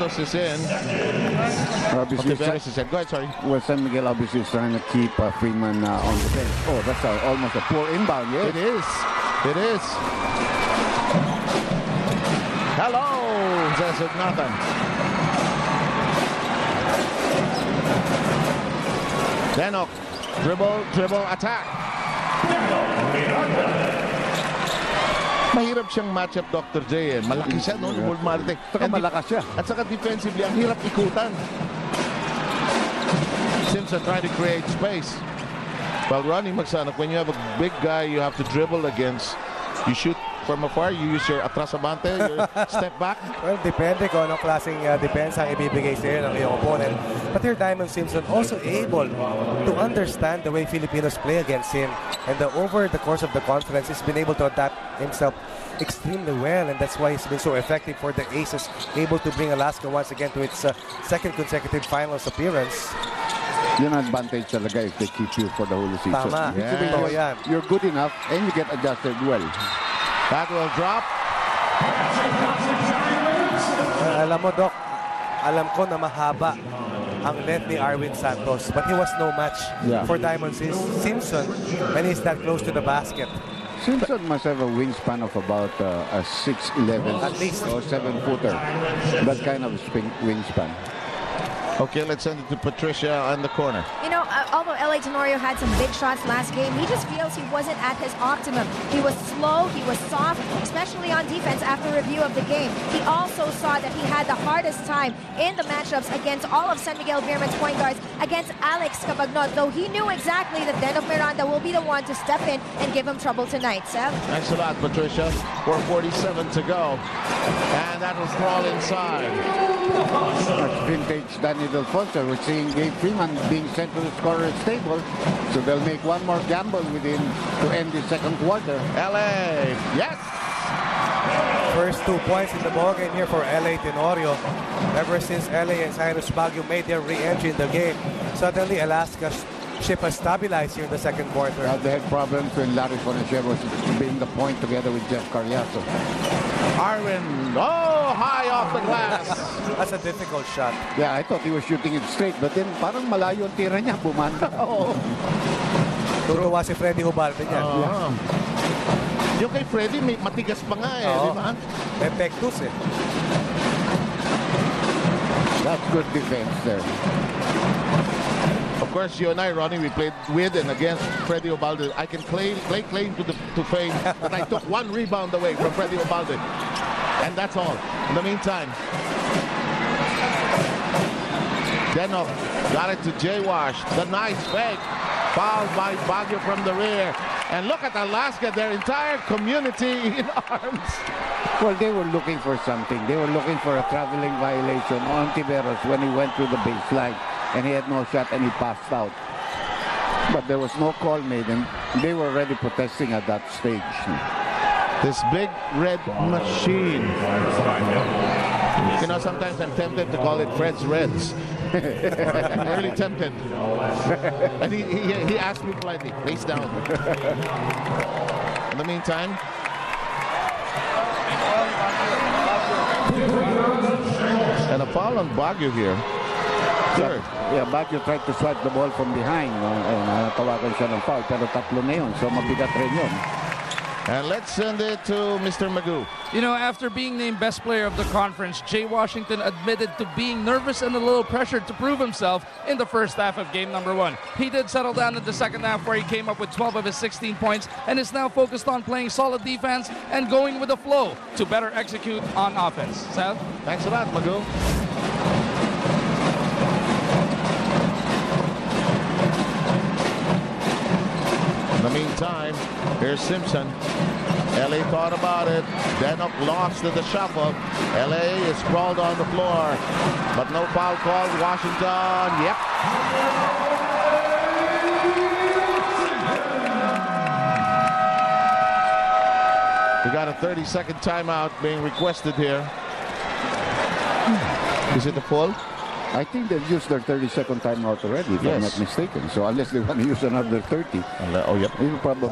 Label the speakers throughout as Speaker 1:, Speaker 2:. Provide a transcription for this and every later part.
Speaker 1: Ontiveros is in. Ontiveros is in. Go ahead, sorry.
Speaker 2: Well, San Miguel obviously is trying to keep Freeman on the bench. Oh, that's almost a poor inbound, yes?
Speaker 1: It is. It is. Hello, says it nothing. Denok, dribble, attack. Mahirap siyang matchup, Dr. J. Malaki siya, no?
Speaker 2: Saka malakas siya.
Speaker 1: At saka defensively, ang hirap ikutan. Simpson trying to create space. While running, Magsanok, when you have a big guy you have to dribble against, you shoot from afar, you use your atrasabante, your step back.
Speaker 3: Well, depende kung anong klaseng defense ang ibibigay sa'yo ng iyong opponent. But here, Diamon Simpson also able to understand the way Filipinos play against him. And over the course of the conference, he's been able to adapt himself extremely well. And that's why he's been so effective for the Aces, able to bring Alaska once again to its second consecutive finals appearance.
Speaker 2: Yun ang advantage talaga if they keep you for the whole season.
Speaker 3: Tama.
Speaker 2: Yeah. You're good enough and you get adjusted well.
Speaker 1: That will drop.
Speaker 3: Alam mo, Doc, alam ko na mahaba ang length ni Arwin Santos, but he was no match for Diamon Simpson when he's that close to the basket.
Speaker 2: Simpson must have a wingspan of about a 6'11",
Speaker 3: at least,
Speaker 2: or 7-footer. That kind of wingspan.
Speaker 1: Okay, let's send it to Patricia on the corner.
Speaker 4: You know, although LA Tenorio had some big shots last game, he just feels he wasn't at his optimum. He was slow, he was soft, especially on defense after review of the game. He also saw that he had the hardest time in the matchups against all of San Miguel Beermen's point guards against Alex Cabagnot, though he knew exactly that Denok Miranda will be the one to step in and give him trouble tonight, Seth.
Speaker 1: Thanks a lot, Patricia. 4:47 to go. And that will crawl inside.
Speaker 2: That's vintage Danny Del Fonso. We're seeing Gabe Freeman being sent to the scorer's table. So they'll make one more gamble with him to end the second quarter.
Speaker 1: LA, yes!
Speaker 3: First 2 points in the ballgame here for LA Tenorio. Ever since LA and Cyrus Baguio made their re-entry in the game, suddenly Alaska's ship has stabilized here in the second quarter.
Speaker 2: They had problems when Larry Fonacher was being the point together with Jeff Carriazo.
Speaker 1: Arwin, high off the glass.
Speaker 3: That's a difficult shot.
Speaker 2: Yeah, I thought he was shooting it straight, but then parang malayo ang tira niya, bumanda.
Speaker 3: Turuwa si Freddy Hubalde niyan.
Speaker 1: Yung kay Freddy, may matigas pa nga eh, di ba?
Speaker 3: May pectus eh.
Speaker 2: That's good defense there.
Speaker 1: Of course, you and I, Ronnie, we played with and against Freddy Ubalde. I can claim to fame that I took one rebound away from Freddy Ubalde. And that's all. In the meantime, Denok got it to Jay Wash. The nice fake. Fouled by Baguio from the rear. And look at Alaska, their entire community in arms.
Speaker 2: Well, they were looking for something. They were looking for a traveling violation on Tiveros when he went through the baseline. And he had no shot and he passed out. But there was no call made and they were already protesting at that stage.
Speaker 1: This big red machine. You know, sometimes I'm tempted to call it Fred's Reds. I'm really tempted. And he asked me politely, face down. In the meantime, and a foul on Baguio here. Third.
Speaker 2: Yeah, Baguio tried to swipe the ball from behind. Tawagan siya ng foul, pero tatlo na yun. So mabigat rin yun.
Speaker 1: And let's send it to Mr. Magoo.
Speaker 5: You know, after being named best player of the conference, Jay Washington admitted to being nervous and a little pressured to prove himself in the first half of game number 1. He did settle down in the second half where he came up with 12 of his 16 points and is now focused on playing solid defense and going with the flow to better execute on offense. Seth?
Speaker 1: Thanks a lot, Magoo. In the meantime, here's Simpson. LA thought about it. Denok lost to the shuffle. LA is sprawled on the floor. But no foul called. Washington, yep. We got a 30-second timeout being requested here. Is it a full?
Speaker 2: I think they've used their 30-second timeout already, if I'm not mistaken. So unless they want to use another 30, it'll probably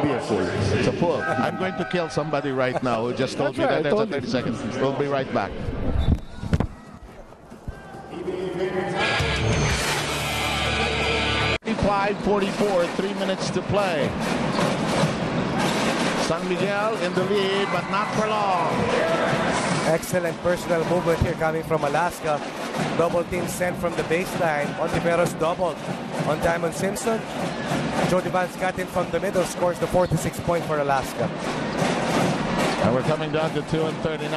Speaker 2: be a full.
Speaker 1: It's a full. I'm going to kill somebody right now who just told me that there's a 30 seconds. We'll be right back. 5:44, 3 minutes to play. San Miguel in the lead, but not for long.
Speaker 3: Excellent personal movement here coming from Alaska. Double team sent from the baseline. Ontiveros doubled on Diamon Simpson. Jody Vance got in from the middle, scores the 46 point for Alaska.
Speaker 1: And we're coming down to 2 and 39.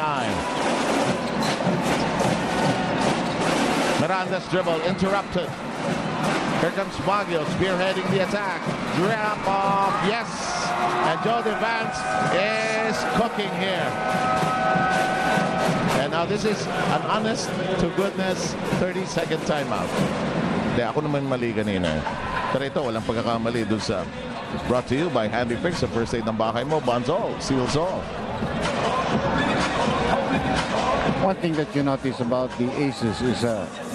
Speaker 1: Miranda's dribble interrupted. Here comes Baguio spearheading the attack. Drop off, yes. And Jody Vance is cooking here. And now this is an honest to goodness 30-second timeout. Hindi, ako naman mali kanina. Pero ito, walang pagkakamali dun sa brought to you by Handy Fix, sa first aid ng bahay mo. Bonds all, seals all.
Speaker 2: One thing that you notice about the Aces is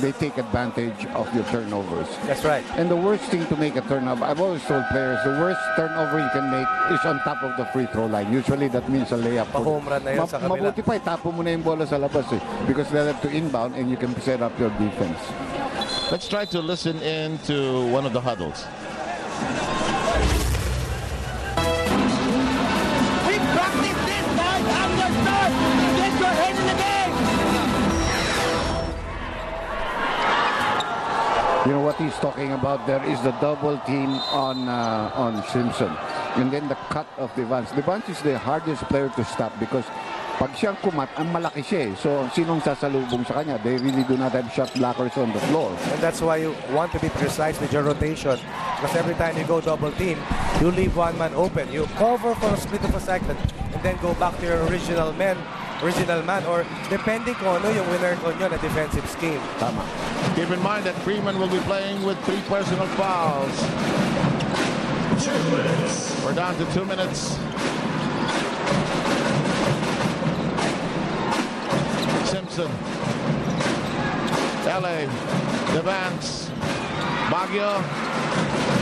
Speaker 2: they take advantage of your turnovers.
Speaker 3: That's right.
Speaker 2: And the worst thing to make a turnover, I've always told players, the worst turnover you can make is on top of the free throw line. Usually that means a layup.
Speaker 3: Pa-home run na yun sa kabila.
Speaker 2: Mabuti pa, itapo mo na yung bola sa labas because they'll have to inbound and you can set up your defense.
Speaker 1: Let's try to listen in to one of the huddles.
Speaker 6: We practice this, guys. Understand. Get your head in the game.
Speaker 2: You know what he's talking about there is the double team on Simpson. And then the cut of Vance. Vance is the hardest player to stop because pag siyang kumat, ang malaki siya. So, sinong sasalubong sa kanya? They really do not have shot blockers on the floor.
Speaker 3: And that's why you want to be precise with your rotation. Because every time you go double team, you leave one man open. You cover for a split of a second and then go back to your original man, or depending kung ano yung winner ko nyo na defensive scheme.
Speaker 2: Tama.
Speaker 1: Keep in mind that Freeman will be playing with 3 personal fouls. We're down to 2 minutes. Simpson. LA. Vance. Baguio.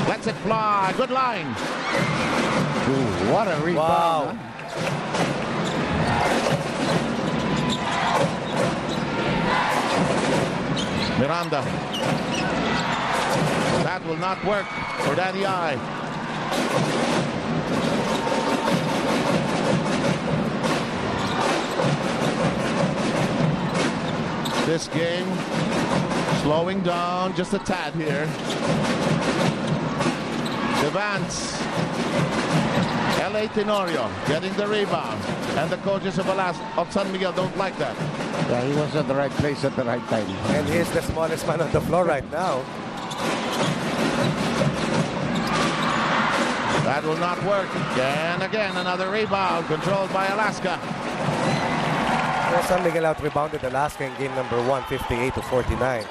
Speaker 1: Lets it fly. Good line.
Speaker 2: Ooh, what a rebound.
Speaker 3: Wow.
Speaker 2: Huh?
Speaker 1: Miranda. That will not work for Danny I. This game slowing down just a tad here. Vance. L.A. Tenorio getting the rebound. And the coaches of San Miguel don't like that.
Speaker 2: Yeah, he was at the right place at the right time.
Speaker 3: And he's the smallest man on the floor right now.
Speaker 1: That will not work. And again, another rebound controlled by Alaska.
Speaker 3: Well, San Miguel out-rebounded Alaska in game number 1, 58-49.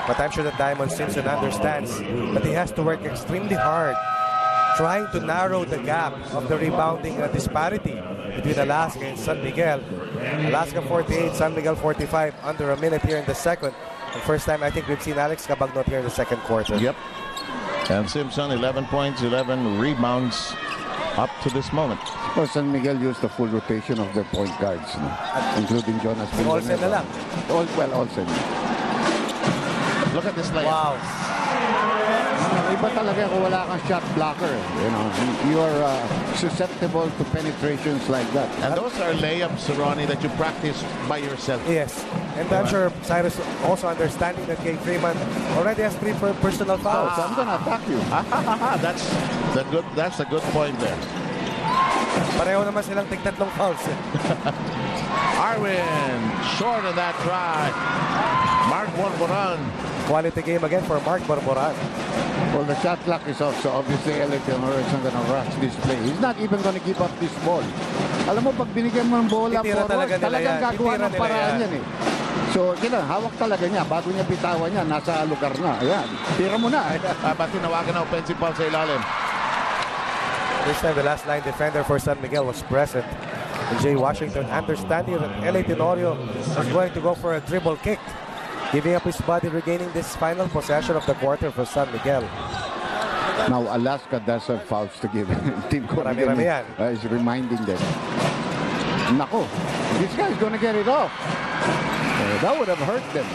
Speaker 3: But I'm sure that Diamon Simpson understands that he has to work extremely hard trying to narrow the gap of the rebounding disparity between Alaska and San Miguel. Alaska 48, San Miguel 45, under a minute here in the second. The first time I think we've seen Alex Cabagnot here in the second quarter.
Speaker 1: Yep. And Simpson, 11 points, 11 rebounds up to this moment.
Speaker 2: Well, San Miguel used the full rotation of their point guards, including Jonas
Speaker 3: Olsen na lang.
Speaker 2: Olsen.
Speaker 1: Look at this layup.
Speaker 3: Wow.
Speaker 2: Iba talaga kung wala kang shot blocker. You know, you are susceptible to penetrations like that.
Speaker 1: And those are layups, Ronnie, that you practice by yourself.
Speaker 3: Yes. And I'm sure Cyrus also understanding that Kay Freeman already has 3 personal fouls.
Speaker 2: So I'm gonna attack you.
Speaker 1: That's a good point there.
Speaker 3: Pareho naman silang tig-3 fouls.
Speaker 1: Arwin, short of that try. Mark Borboran.
Speaker 3: Quality game again for Mark Borboran.
Speaker 2: Well, the shot clock is off, so obviously LA Tenorio isn't gonna rush this play. He's not even gonna give up this ball. Alam mo, pag binigyan mo ng bola
Speaker 3: Titira
Speaker 2: forward, talagang gagawa
Speaker 3: Titira
Speaker 2: ng paraan yan eh. So, hawak talaga niya. Bago niya bitawan niya, nasa lugar na. Ayan, tira mo na.
Speaker 1: Ba't tinawagan na offensive foul sa ilalim?
Speaker 3: This time, the last line defender for San Miguel was present. And Jay Washington understanding that LA Tenorio was going to go for a dribble kick, giving up his body, regaining this final possession of the quarter for San Miguel.
Speaker 2: Now, Alaska does have fouls to give. Team
Speaker 3: Marami-rami yan.
Speaker 2: is reminding them. Nako, this guy's gonna get it off. That would have hurt them.